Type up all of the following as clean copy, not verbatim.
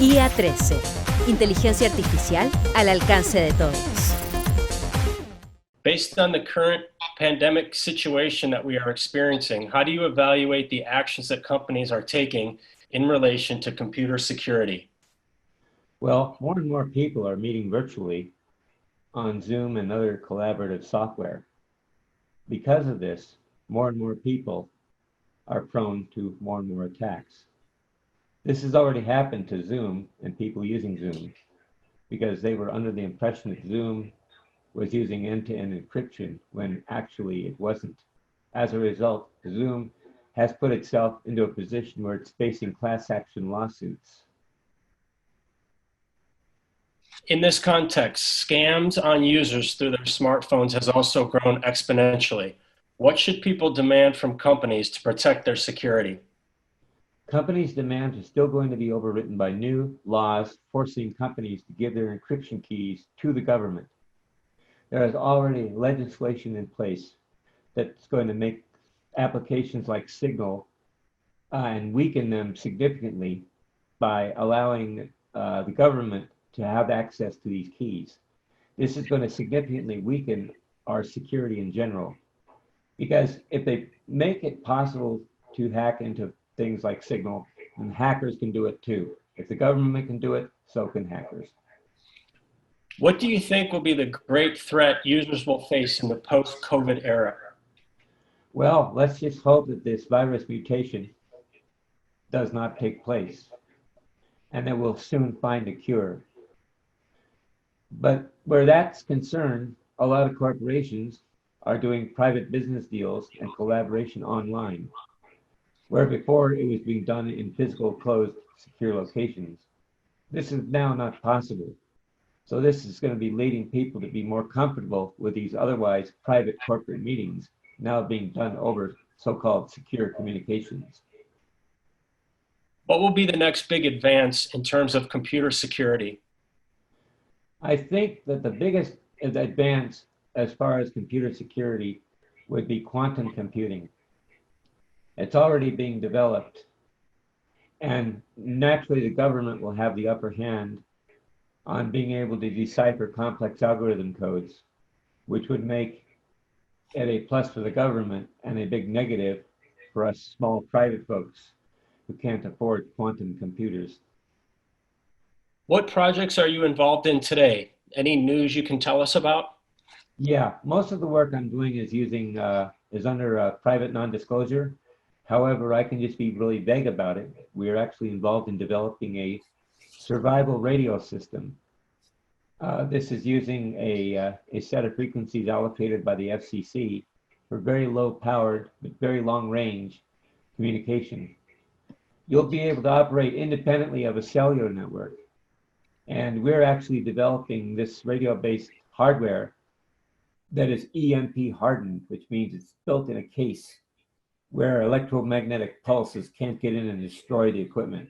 IA-13. Inteligencia artificial al alcance de todos. Based on the current pandemic situation that we are experiencing, how do you evaluate the actions that companies are taking in relation to computer security? Well, more and more people are meeting virtually on Zoom and other collaborative software. Because of this, more and more people are prone to more and more attacks. This has already happened to Zoom and people using Zoom because they were under the impression that Zoom was using end-to-end encryption when actually it wasn't. As a result, Zoom has put itself into a position where it's facing class action lawsuits. In this context, scams on users through their smartphones has also grown exponentially. What should people demand from companies to protect their security? Companies' demands are still going to be overwritten by new laws forcing companies to give their encryption keys to the government. There is already legislation in place that's going to make applications like Signal and weaken them significantly by allowing the government to have access to these keys. This is going to significantly weaken our security in general, because if they make it possible to hack into things like Signal, then hackers can do it too. If the government can do it, so can hackers. What do you think will be the great threat users will face in the post-COVID era? Well, let's just hope that this virus mutation does not take place and that we'll soon find a cure. But where that's concerned, a lot of corporations are doing private business deals and collaboration online, where before it was being done in physical closed secure locations. This is now not possible. So this is going to be leading people to be more comfortable with these otherwise private corporate meetings now being done over so-called secure communications. What will be the next big advance in terms of computer security? I think that the biggest advance as far as computer security would be quantum computing. It's already being developed, and naturally the government will have the upper hand on being able to decipher complex algorithm codes, which would make it a plus for the government and a big negative for us small private folks who can't afford quantum computers. What projects are you involved in today? Any news you can tell us about? Yeah, most of the work I'm doing is under private non-disclosure. However, I can just be really vague about it. We are actually involved in developing a survival radio system. This is using a set of frequencies allocated by the FCC for very low powered but very long range communication. You'll be able to operate independently of a cellular network. And we're actually developing this radio-based hardware that is EMP hardened, which means it's built in a case where electromagnetic pulses can't get in and destroy the equipment.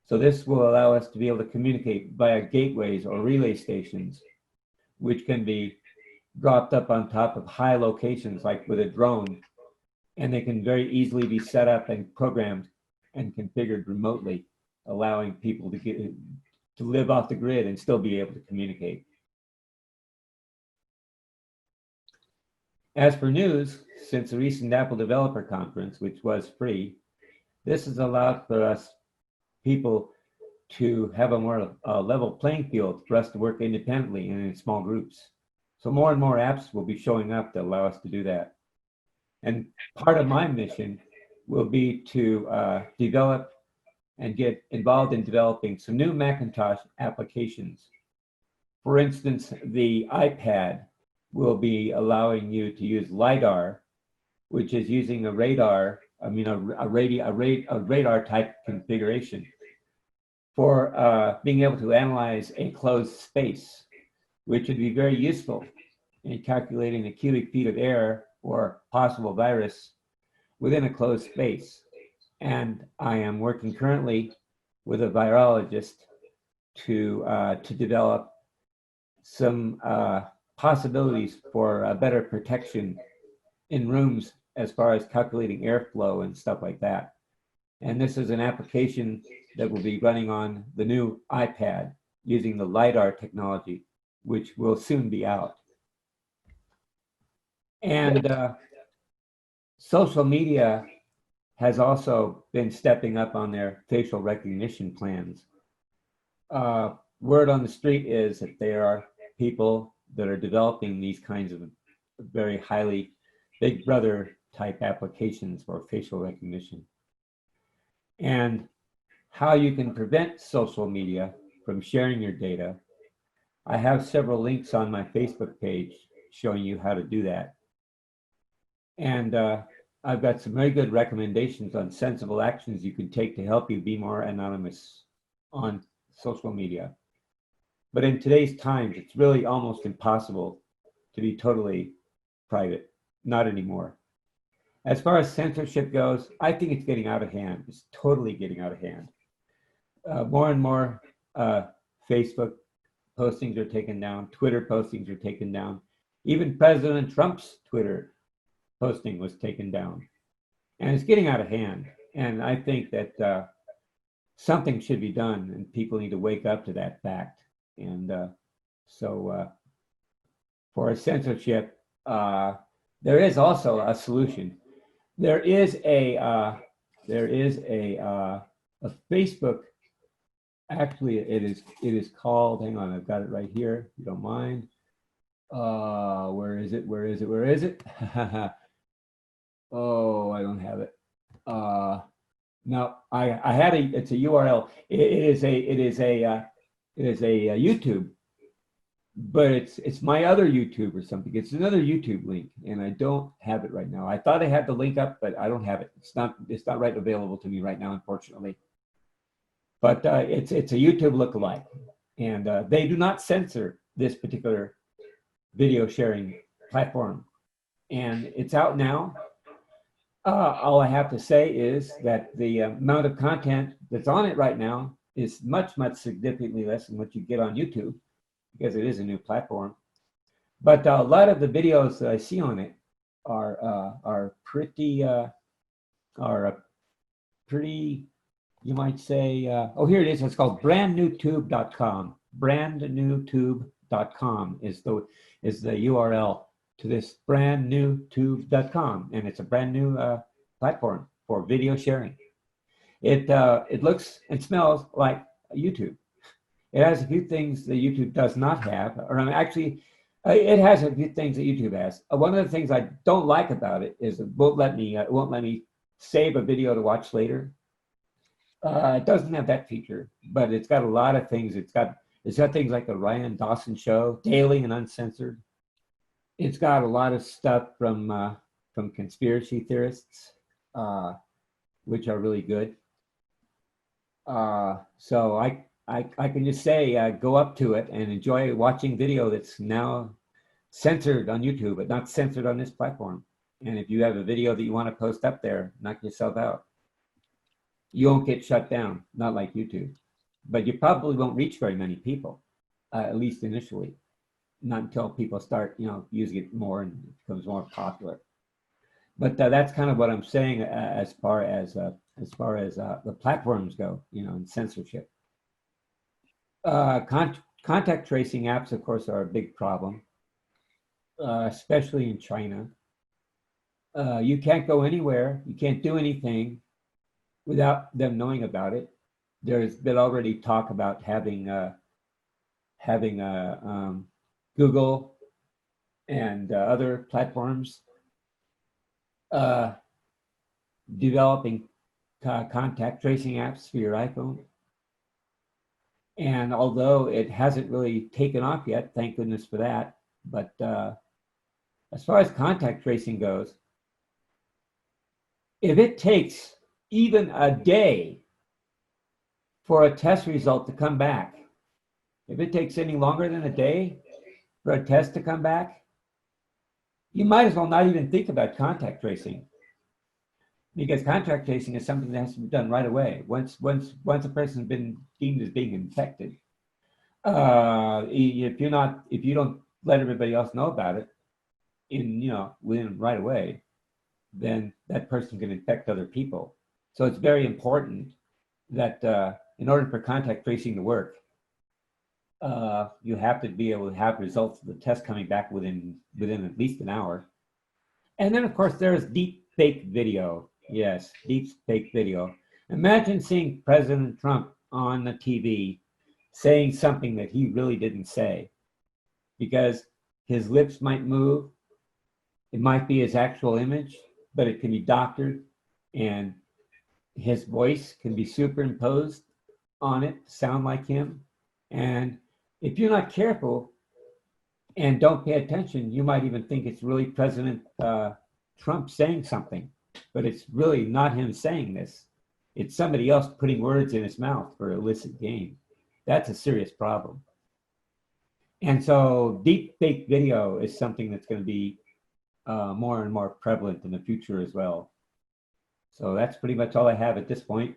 So this will allow us to be able to communicate via gateways or relay stations, which can be dropped up on top of high locations like with a drone, and they can very easily be set up and programmed and configured remotely, allowing people to live off the grid and still be able to communicate. As for news, since the recent Apple Developer Conference, which was free, this has allowed for us people to have a more level playing field for us to work independently and in small groups. So more and more apps will be showing up that allow us to do that. And part of my mission will be to develop and get involved in developing some new Macintosh applications. For instance, the iPad will be allowing you to use LiDAR, which is using a radar type configuration for being able to analyze a closed space, which would be very useful in calculating the cubic feet of air or possible virus within a closed space. And I am working currently with a virologist to develop some possibilities for better protection in rooms as far as calculating airflow and stuff like that. And this is an application that will be running on the new iPad using the LiDAR technology, which will soon be out. And social media has also been stepping up on their facial recognition plans. Word on the street is that there are people that are developing these kinds of very highly Big Brother type applications for facial recognition. And how you can prevent social media from sharing your data. I have several links on my Facebook page showing you how to do that. And I've got some very good recommendations on sensible actions you can take to help you be more anonymous on social media. But in today's times, it's really almost impossible to be totally private. Not anymore. As far as censorship goes, I think it's getting out of hand. It's totally getting out of hand. More and more Facebook postings are taken down. Twitter postings are taken down. Even President Trump's Twitter posting was taken down. And it's getting out of hand. And I think that something should be done, and people need to wake up to that fact. And so for censorship, there is also a solution. There is a Facebook. Actually, it is called. Hang on, I've got it right here. If you don't mind. Where is it? Where is it? Where is it? Oh, I don't have it. No, I had a. It's a URL. It is a YouTube, but it's my other YouTube or something. It's another YouTube link, and I don't have it right now. I thought I had the link up, but I don't have it. It's not right available to me right now, unfortunately. But it's a YouTube lookalike, and they do not censor this particular video sharing platform, and it's out now. All I have to say is that the amount of content that's on it right now is much significantly less than what you get on YouTube, because it is a new platform. But a lot of the videos that I see on it are pretty, you might say, oh, here it is. It's called brandnewtube.com. Brandnewtube.com is the URL to this brandnewtube.com, and it's a brand new platform for video sharing. It looks and smells like YouTube. It has a few things that YouTube does not have, or actually, it has a few things that YouTube has. One of the things I don't like about it is it won't let me save a video to watch later. It doesn't have that feature, but it's got a lot of things. It's got things like the Ryan Dawson Show, daily and uncensored. It's got a lot of stuff from conspiracy theorists, which are really good. So I can just say, go up to it and enjoy watching video that's now censored on YouTube, but not censored on this platform. And if you have a video that you want to post up there, knock yourself out. You won't get shut down, not like YouTube. But you probably won't reach very many people, at least initially. Not until people start, using it more and it becomes more popular. But that's kind of what I'm saying as far as the platforms go, and censorship. Contact tracing apps, of course, are a big problem, especially in China. You can't go anywhere. You can't do anything without them knowing about it. There's been already talk about having Google and other platforms developing contact tracing apps for your iPhone. And although it hasn't really taken off yet, thank goodness for that. But as far as contact tracing goes, if it takes even a day for a test result to come back, if it takes any longer than a day for a test to come back, you might as well not even think about contact tracing, because contact tracing is something that has to be done right away. Once a person's been deemed as being infected, if you don't let everybody else know about it within right away, then that person can infect other people. So it's very important that in order for contact tracing to work, you have to be able to have results of the test coming back within at least an hour. And then, of course, there's deep fake video. Yes, deep fake video. Imagine seeing President Trump on the TV saying something that he really didn't say, because his lips might move. It might be his actual image, but it can be doctored, and his voice can be superimposed on it to sound like him. And if you're not careful and don't pay attention, you might even think it's really President Trump saying something, but it's really not him saying this. It's somebody else putting words in his mouth for illicit gain. That's a serious problem. And so deep fake video is something that's going to be more and more prevalent in the future as well. So that's pretty much all I have at this point.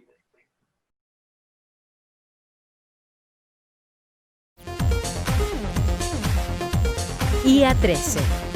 IA 13.